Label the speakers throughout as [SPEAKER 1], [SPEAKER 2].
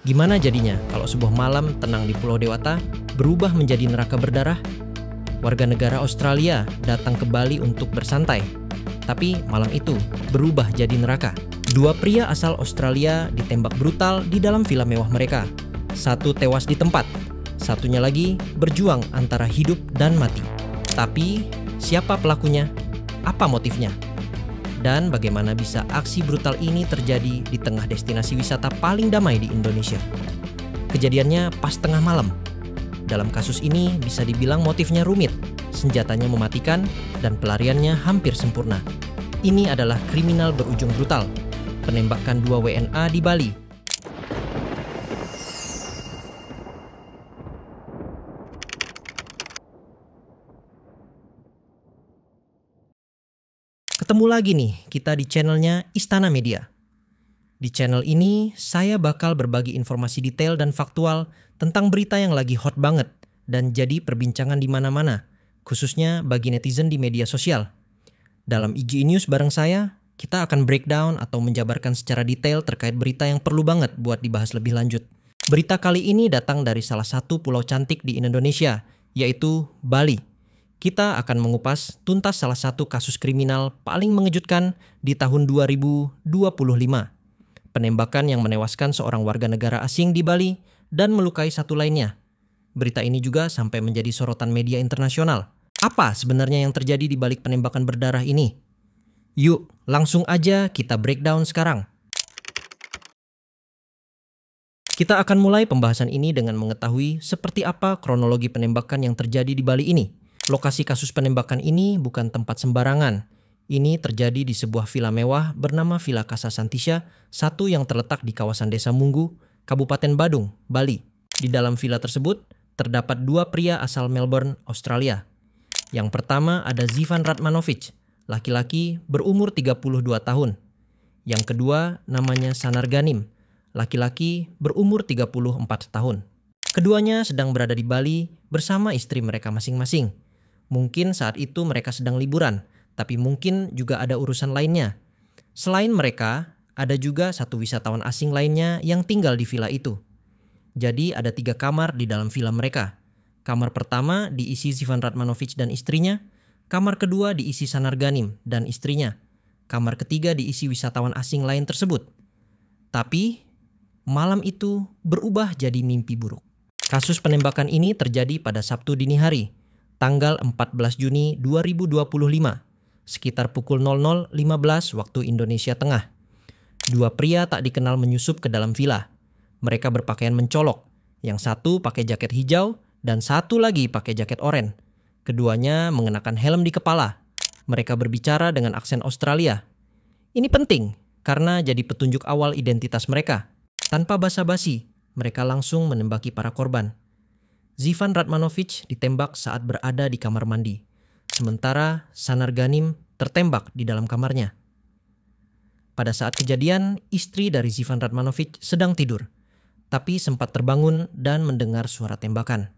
[SPEAKER 1] Gimana jadinya kalau sebuah malam tenang di Pulau Dewata berubah menjadi neraka berdarah? Warga negara Australia datang ke Bali untuk bersantai, tapi malam itu berubah jadi neraka. Dua pria asal Australia ditembak brutal di dalam villa mewah mereka. Satu tewas di tempat, satunya lagi berjuang antara hidup dan mati. Tapi siapa pelakunya? Apa motifnya? Dan bagaimana bisa aksi brutal ini terjadi di tengah destinasi wisata paling damai di Indonesia? Kejadiannya pas tengah malam. Dalam kasus ini bisa dibilang motifnya rumit, senjatanya mematikan, dan pelariannya hampir sempurna. Ini adalah kriminal berujung brutal, penembakan 2 WNA di Bali. Ketemu lagi nih kita di channelnya Istana Media. Di channel ini saya bakal berbagi informasi detail dan faktual tentang berita yang lagi hot banget dan jadi perbincangan di mana-mana, khususnya bagi netizen di media sosial. Dalam IG News bareng saya, kita akan breakdown atau menjabarkan secara detail terkait berita yang perlu banget buat dibahas lebih lanjut. Berita kali ini datang dari salah satu pulau cantik di Indonesia, yaitu Bali. Kita akan mengupas tuntas salah satu kasus kriminal paling mengejutkan di tahun 2025. Penembakan yang menewaskan seorang warga negara asing di Bali dan melukai satu lainnya. Berita ini juga sampai menjadi sorotan media internasional. Apa sebenarnya yang terjadi di balik penembakan berdarah ini? Yuk, langsung aja kita breakdown sekarang. Kita akan mulai pembahasan ini dengan mengetahui seperti apa kronologi penembakan yang terjadi di Bali ini. Lokasi kasus penembakan ini bukan tempat sembarangan. Ini terjadi di sebuah villa mewah bernama Villa Casa Santisha, satu yang terletak di kawasan Desa Munggu, Kabupaten Badung, Bali. Di dalam villa tersebut, terdapat 2 pria asal Melbourne, Australia. Yang pertama ada Zivan Ratmanovic, laki-laki berumur 32 tahun. Yang kedua namanya Sanar Ganim, laki-laki berumur 34 tahun. Keduanya sedang berada di Bali bersama istri mereka masing-masing. Mungkin saat itu mereka sedang liburan, tapi mungkin juga ada urusan lainnya. Selain mereka, ada juga satu wisatawan asing lainnya yang tinggal di villa itu. Jadi ada 3 kamar di dalam villa mereka. Kamar pertama diisi Zivan Ratmanovic dan istrinya. Kamar kedua diisi Sanar Ganim dan istrinya. Kamar ketiga diisi wisatawan asing lain tersebut. Tapi malam itu berubah jadi mimpi buruk. Kasus penembakan ini terjadi pada Sabtu dini hari, tanggal 14 Juni 2025, sekitar pukul 00.15 waktu Indonesia Tengah. 2 pria tak dikenal menyusup ke dalam villa. Mereka berpakaian mencolok. Yang satu pakai jaket hijau dan satu lagi pakai jaket oranye. Keduanya mengenakan helm di kepala. Mereka berbicara dengan aksen Australia. Ini penting karena jadi petunjuk awal identitas mereka. Tanpa basa-basi, mereka langsung menembaki para korban. Zivan Ratmanovic ditembak saat berada di kamar mandi, sementara Sanar Ganim tertembak di dalam kamarnya. Pada saat kejadian, istri dari Zivan Ratmanovic sedang tidur, tapi sempat terbangun dan mendengar suara tembakan.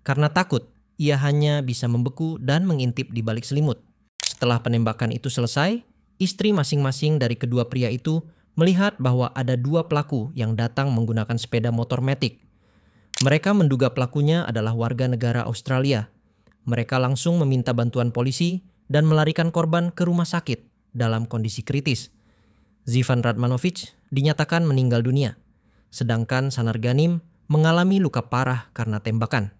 [SPEAKER 1] Karena takut, ia hanya bisa membeku dan mengintip di balik selimut. Setelah penembakan itu selesai, istri masing-masing dari kedua pria itu melihat bahwa ada 2 pelaku yang datang menggunakan sepeda motor Matic. Mereka menduga pelakunya adalah warga negara Australia. Mereka langsung meminta bantuan polisi dan melarikan korban ke rumah sakit dalam kondisi kritis. Zivan Ratmanovic dinyatakan meninggal dunia, sedangkan Sanar Ganim mengalami luka parah karena tembakan.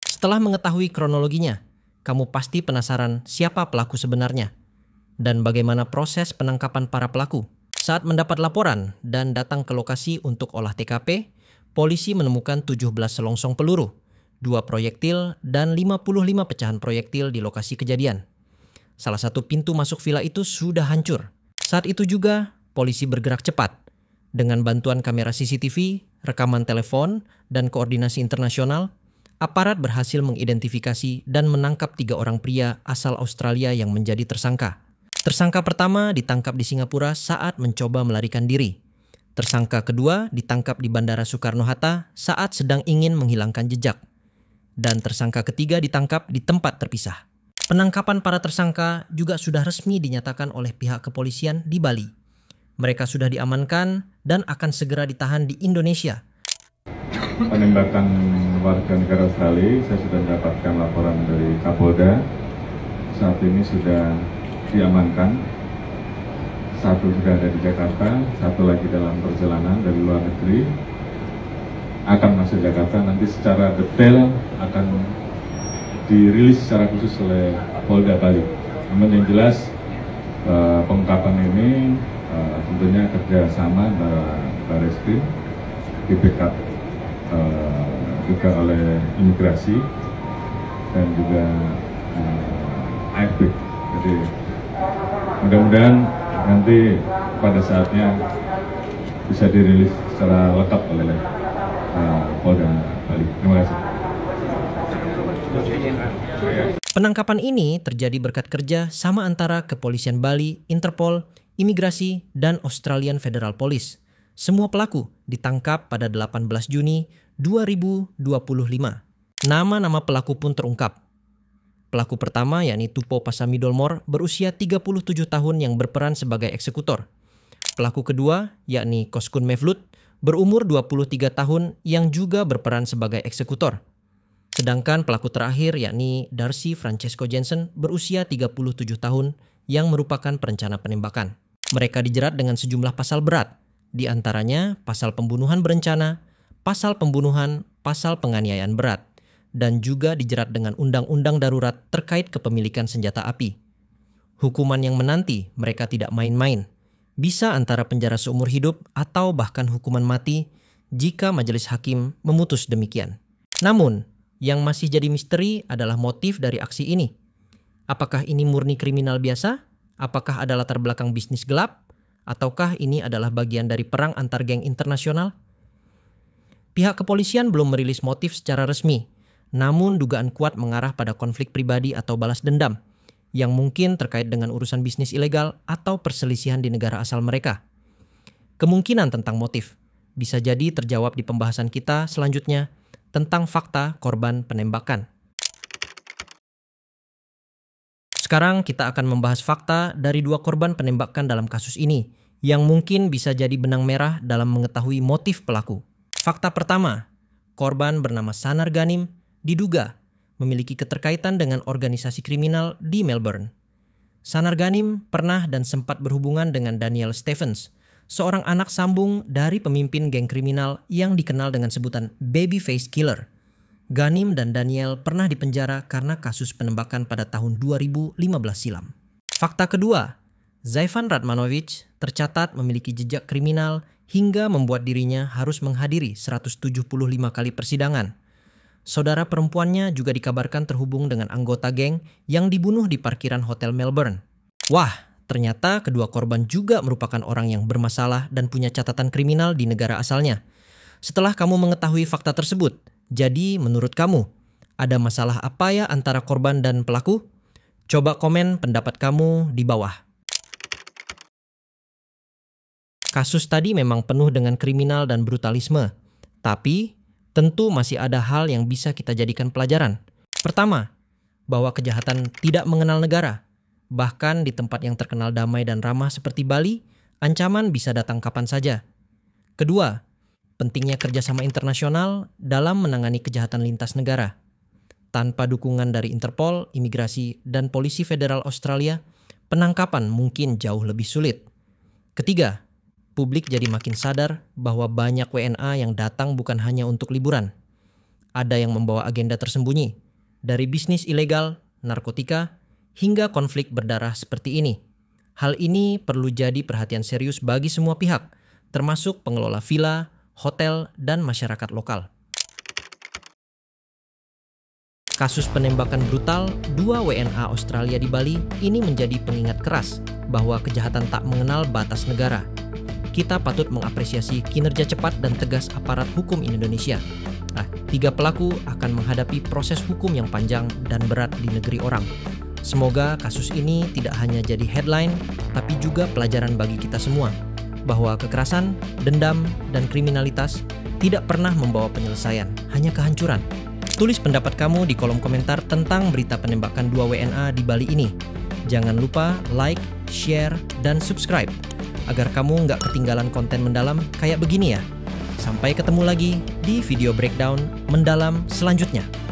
[SPEAKER 1] Setelah mengetahui kronologinya, kamu pasti penasaran siapa pelaku sebenarnya dan bagaimana proses penangkapan para pelaku. Saat mendapat laporan dan datang ke lokasi untuk olah TKP, polisi menemukan 17 selongsong peluru, 2 proyektil, dan 55 pecahan proyektil di lokasi kejadian. Salah satu pintu masuk villa itu sudah hancur. Saat itu juga, polisi bergerak cepat. Dengan bantuan kamera CCTV, rekaman telepon, dan koordinasi internasional, aparat berhasil mengidentifikasi dan menangkap 3 orang pria asal Australia yang menjadi tersangka. Tersangka pertama ditangkap di Singapura saat mencoba melarikan diri. Tersangka kedua ditangkap di Bandara Soekarno-Hatta saat sedang ingin menghilangkan jejak. Dan tersangka ketiga ditangkap di tempat terpisah. Penangkapan para tersangka juga sudah resmi dinyatakan oleh pihak kepolisian di Bali. Mereka sudah diamankan dan akan segera ditahan di Indonesia.
[SPEAKER 2] Penembakan warga negara Australia, saya sudah mendapatkan laporan dari Kapolda. Saat ini sudah diamankan. Satu sudah ada di Jakarta, satu lagi dalam perjalanan dari luar negeri. Akan masuk Jakarta, nanti secara detail akan dirilis secara khusus oleh Polda Bali. Namun yang jelas pengungkapan ini tentunya kerjasama antara Barreskrim, di backup juga oleh imigrasi dan juga AFB. Jadi mudah-mudahan nanti pada saatnya bisa dirilis secara lengkap oleh Polda Bali. Terima kasih.
[SPEAKER 1] Penangkapan ini terjadi berkat kerja sama antara Kepolisian Bali, Interpol, Imigrasi, dan Australian Federal Police. Semua pelaku ditangkap pada 18 Juni 2025. Nama-nama pelaku pun terungkap. Pelaku pertama yakni Tupou Pasamidolmore berusia 37 tahun yang berperan sebagai eksekutor. Pelaku kedua yakni Koskun Mevlut berumur 23 tahun yang juga berperan sebagai eksekutor. Sedangkan pelaku terakhir yakni Darcy Francesco Jensen berusia 37 tahun yang merupakan perencana penembakan. Mereka dijerat dengan sejumlah pasal berat, di antaranya pasal pembunuhan berencana, pasal pembunuhan, pasal penganiayaan berat, dan juga dijerat dengan undang-undang darurat terkait kepemilikan senjata api. Hukuman yang menanti mereka tidak main-main, bisa antara penjara seumur hidup atau bahkan hukuman mati jika majelis hakim memutus demikian. Namun, yang masih jadi misteri adalah motif dari aksi ini. Apakah ini murni kriminal biasa? Apakah ada latar belakang bisnis gelap? Ataukah ini adalah bagian dari perang antar geng internasional? Pihak kepolisian belum merilis motif secara resmi, namun dugaan kuat mengarah pada konflik pribadi atau balas dendam, yang mungkin terkait dengan urusan bisnis ilegal atau perselisihan di negara asal mereka. Kemungkinan tentang motif bisa jadi terjawab di pembahasan kita selanjutnya tentang fakta korban penembakan. Sekarang kita akan membahas fakta dari dua korban penembakan dalam kasus ini yang mungkin bisa jadi benang merah dalam mengetahui motif pelaku. Fakta pertama, korban bernama Sanar Ghanim diduga memiliki keterkaitan dengan organisasi kriminal di Melbourne. Sanar Ghanim pernah dan sempat berhubungan dengan Daniel Stephens, seorang anak sambung dari pemimpin geng kriminal yang dikenal dengan sebutan Babyface Killer. Ghanim dan Daniel pernah dipenjara karena kasus penembakan pada tahun 2015 silam. Fakta kedua, Zaifan Radmanovic tercatat memiliki jejak kriminal hingga membuat dirinya harus menghadiri 175 kali persidangan. Saudara perempuannya juga dikabarkan terhubung dengan anggota geng yang dibunuh di parkiran hotel Melbourne. Wah, ternyata kedua korban juga merupakan orang yang bermasalah dan punya catatan kriminal di negara asalnya. Setelah kamu mengetahui fakta tersebut, jadi menurut kamu, ada masalah apa ya antara korban dan pelaku? Coba komen pendapat kamu di bawah. Kasus tadi memang penuh dengan kriminal dan brutalisme, tapi tentu masih ada hal yang bisa kita jadikan pelajaran. Pertama, bahwa kejahatan tidak mengenal negara. Bahkan di tempat yang terkenal damai dan ramah seperti Bali, ancaman bisa datang kapan saja. Kedua, pentingnya kerjasama internasional dalam menangani kejahatan lintas negara. Tanpa dukungan dari Interpol, Imigrasi, dan Polisi Federal Australia, penangkapan mungkin jauh lebih sulit. Ketiga, publik jadi makin sadar bahwa banyak WNA yang datang bukan hanya untuk liburan. Ada yang membawa agenda tersembunyi, dari bisnis ilegal, narkotika, hingga konflik berdarah seperti ini. Hal ini perlu jadi perhatian serius bagi semua pihak, termasuk pengelola villa, hotel, dan masyarakat lokal. Kasus penembakan brutal 2 WNA Australia di Bali ini menjadi pengingat keras bahwa kejahatan tak mengenal batas negara. Kita patut mengapresiasi kinerja cepat dan tegas aparat hukum Indonesia. 3 pelaku akan menghadapi proses hukum yang panjang dan berat di negeri orang. Semoga kasus ini tidak hanya jadi headline, tapi juga pelajaran bagi kita semua, bahwa kekerasan, dendam, dan kriminalitas tidak pernah membawa penyelesaian, hanya kehancuran. Tulis pendapat kamu di kolom komentar tentang berita penembakan 2 WNA di Bali ini. Jangan lupa like, share, dan subscribe. agar kamu nggak ketinggalan konten mendalam kayak begini ya. Sampai ketemu lagi di video breakdown mendalam selanjutnya.